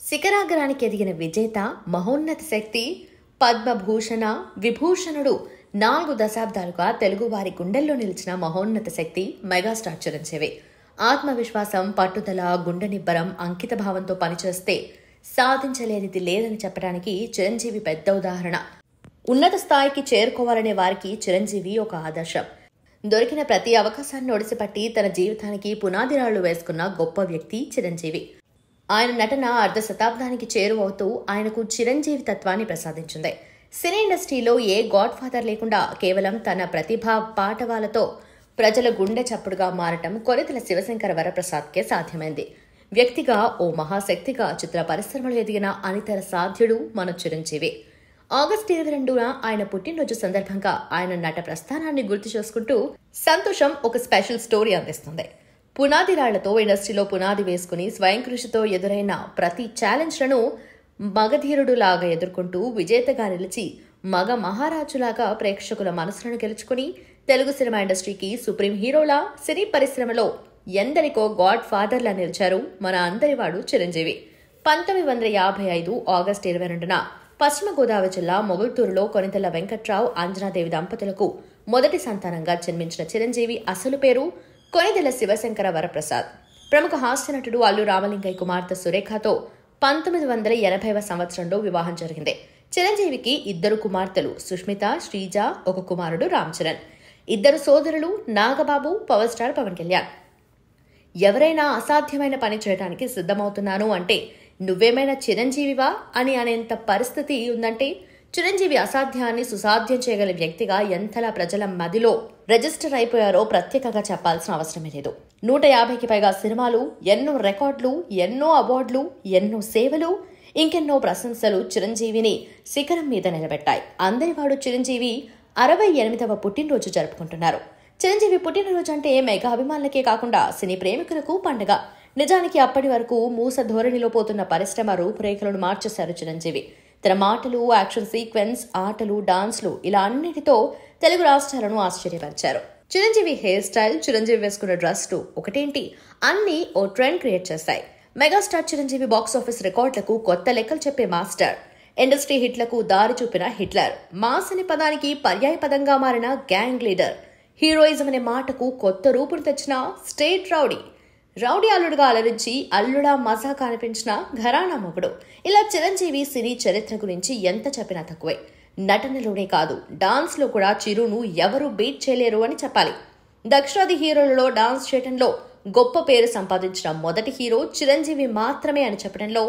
శిఖరాగ్రానికి ఎదిగిన విజేత, మహోన్నత శక్తి, పద్మభూషణ, విభూషణుడు 4 దశాబ్దాలుగా తెలుగువారి గుండెల్లో నిలిచిన మహోన్నత శక్తి మెగాస్టార్ చిరంజీవి. ఆత్మవిశ్వాసం, పట్టుదల, గుండె నిబ్బరం, అంకిత భావంతో పనిచేస్తే సాధించలేనిది లేదని చెప్పడానికి చిరంజీవి పెద్ద ఉదాహరణ. ఉన్నత స్థాయికి చేరుకోవాలనే వారికి చిరంజీవి ఒక ఆదర్శం. దొరికిన ప్రతి అవకాశాన్ని ఒడిసిపట్టి తన జీవితానికి పునాదిరాళ్లు వేసుకున్న గొప్ప వ్యక్తి చిరంజీవి. ఆయన నటన అర్ధ శతాబ్దానికి చేరువవుతూ ఆయనకు చిరంజీవి తత్వాన్ని ప్రసాదించింది. సినీ ఇండస్ట్రీలో ఏ గాడ్ ఫాదర్ లేకుండా కేవలం తన ప్రతిభా పాటవాలతో ప్రజల గుండె చప్పుడుగా మారటం కొనితెల శివశంకర వరప్రసాద్కే సాధ్యమైంది. వ్యక్తిగా ఓ మహాశక్తిగా చిత్ర పరిశ్రమలో ఎదిగిన అనితర సాధ్యుడు మన చిరంజీవి. ఆగస్టు 22న ఆయన పుట్టినరోజు సందర్భంగా ఆయన నట ప్రస్థానాన్ని గుర్తు చేసుకుంటూ సంతోషం ఒక స్పెషల్ స్టోరీ అందిస్తుంది. పునాది రాళ్లతో ఇండస్ట్రీలో పునాది వేసుకుని స్వయం కృషితో ఎదురైన ప్రతి ఛాలెంజ్లను మగధీరుడులాగా ఎదుర్కొంటూ విజేతగా నిలిచి మగ మహారాజులాగా ప్రేక్షకుల మనసులను గెలుచుకుని తెలుగు సినిమా ఇండస్ట్రీకి సుప్రీం హీరోలా సినీ పరిశ్రమలో ఎందరికో గాడ్ ఫాదర్లా నిలిచారు మన అందరివాడు చిరంజీవి. 1955 ఆగస్టు 22న పశ్చిమ గోదావరి జిల్లా మొగల్తూరులో కొనితెల వెంకట్రావు, అంజనాదేవి దంపతులకు మొదటి సంతానంగా జన్మించిన చిరంజీవి అసలు పేరు కొనితెల శివశంకర వరప్రసాద్. ప్రముఖ హాస్య నటుడు అల్లు రామలింగయ్య కుమార్తె సురేఖతో 1980వ సంవత్సరంలో వివాహం జరిగింది. చిరంజీవికి 2 కుమార్తెలు సుష్మిత, శ్రీజ, ఒక కుమారుడు రామ్ చరణ్. 2 సోదరులు నాగబాబు, పవర్ స్టార్ పవన్ కళ్యాణ్. ఎవరైనా అసాధ్యమైన పని చేయడానికి సిద్ధమవుతున్నాను అంటే నువ్వేమైనా చిరంజీవివా అని అనేంత పరిస్థితి ఉందంటే చిరంజీవి అసాధ్యాన్ని సుసాధ్యం చేయగల వ్యక్తిగా ఎంతలా ప్రజల మదిలో రిజిస్టర్ అయిపోయారో ప్రత్యేకంగా చెప్పాల్సిన అవసరమే లేదు. 150కి పైగా సినిమాలు, ఎన్నో రికార్డులు, ఎన్నో అవార్డులు, ఎన్నో సేవలు, ఇంకెన్నో ప్రశంసలు చిరంజీవిని శిఖరం మీద నిలబెట్టాయి. అందరివాడు చిరంజీవి 68వ పుట్టినరోజు జరుపుకుంటున్నారు. చిరంజీవి పుట్టినరోజు అంటే మెగా అభిమానులకే కాకుండా సినీ ప్రేమికులకు పండుగ. నిజానికి అప్పటి వరకు మూస ధోరణిలో పోతున్న పరిశ్రమ రూపురేఖలను మార్చేశారు చిరంజీవి. తన మాటలు, యాక్షన్ సీక్వెన్స్, ఆటలు, డాన్స్లు ఇలా అన్నిటితో తెలుగు రాష్ట్రాలను ఆశ్చర్యపరిచారు. చిరంజీవి హెయిర్ స్టైల్, చిరంజీవి వేసుకున్న డ్రెస్లు ఒకటేంటి అన్ని ఓ ట్రెండ్ క్రియేట్ చేశాయి. మెగాస్టార్ చిరంజీవి బాక్సాఫీస్ రికార్డులకు కొత్త లెక్కలు చెప్పే మాస్టర్, ఇండస్ట్రీ హిట్లకు దారి చూపిన హిట్లర్, మాస్ అనే పదానికి పర్యాయ పదంగా మారిన గ్యాంగ్ లీడర్, హీరోయిజం అనే మాటకు కొత్త రూపును తెచ్చిన స్టేట్ రౌడీ, రౌడీ అల్లుడుగా అలరించి అల్లుడా మజాగా అనిపించిన ఘరానా మొగుడు. ఇలా చిరంజీవి సినీ చరిత్ర గురించి ఎంత చెప్పినా తక్కువే. నటనలోనే కాదు, డాన్స్ లో కూడా చిరును ఎవరూ బీట్ చేయలేరు అని చెప్పాలి. దక్షిణాది హీరోలలో డాన్స్ చేయడంలో గొప్ప పేరు సంపాదించిన మొదటి హీరో చిరంజీవి మాత్రమే అని చెప్పడంలో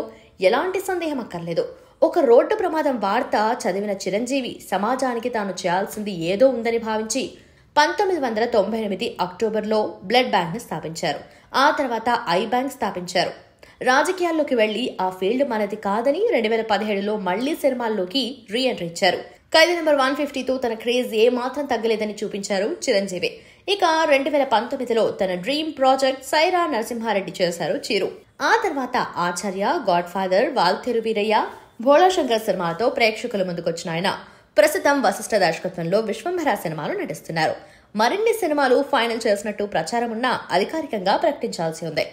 ఎలాంటి సందేహం అక్కర్లేదు. ఒక రోడ్డు ప్రమాదం వార్త చదివిన చిరంజీవి సమాజానికి తాను చేయాల్సింది ఏదో ఉందని భావించి 1998 అక్టోబర్లో బ్లడ్ బ్యాంక్ ని స్థాపించారు. ఆ తర్వాత ఐ బ్యాంక్ స్థాపించారు. రాజకీయాల్లోకి వెళ్లి ఆ ఫీల్డ్ మనది కాదని 2017లో మళ్లీ సినిమాల్లోకి రీ ఎంట్రీ ఇచ్చారు. ఖైదీ నెంబర్ 150తో తన క్రేజ్ ఏ మాత్రం తగ్గలేదని చూపించారు చిరంజీవి. ఇక 2019లో తన డ్రీమ్ ప్రాజెక్ట్ సైరా నరసింహారెడ్డి చేశారు చిరు. ఆ తర్వాత ఆచార్య, గాడ్ ఫాదర్, వాల్తేరు వీరయ్య, భోళాశంకర్ సినిమాతో ప్రేక్షకుల ముందుకొచ్చిన ఆయన ప్రస్తుతం వశిష్ఠ దర్శకత్వంలో విశ్వంభర సినిమాలో నటిస్తున్నారు. మరిన్ని సినిమాలు ఫైనల్ చేసినట్టు ప్రచారం ఉన్నా అధికారికంగా ప్రకటించాల్సి ఉంది.